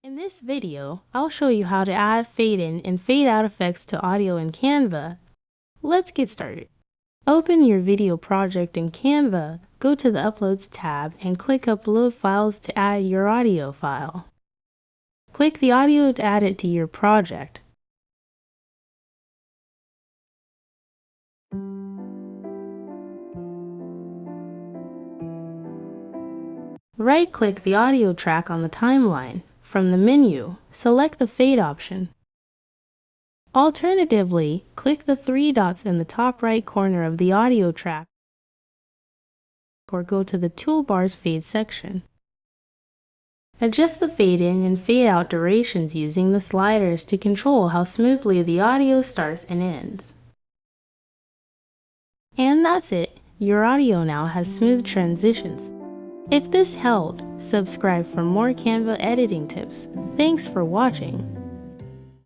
In this video, I'll show you how to add fade in and fade out effects to audio in Canva. Let's get started. Open your video project in Canva, go to the Uploads tab and click Upload Files to add your audio file. Click the audio to add it to your project. Right-click the audio track on the timeline. From the menu, select the Fade option. Alternatively, click the three dots in the top right corner of the audio track or go to the Toolbar's Fade section. Adjust the fade in and fade out durations using the sliders to control how smoothly the audio starts and ends. And that's it! Your audio now has smooth transitions. If this helped, subscribe for more Canva editing tips. Thanks for watching.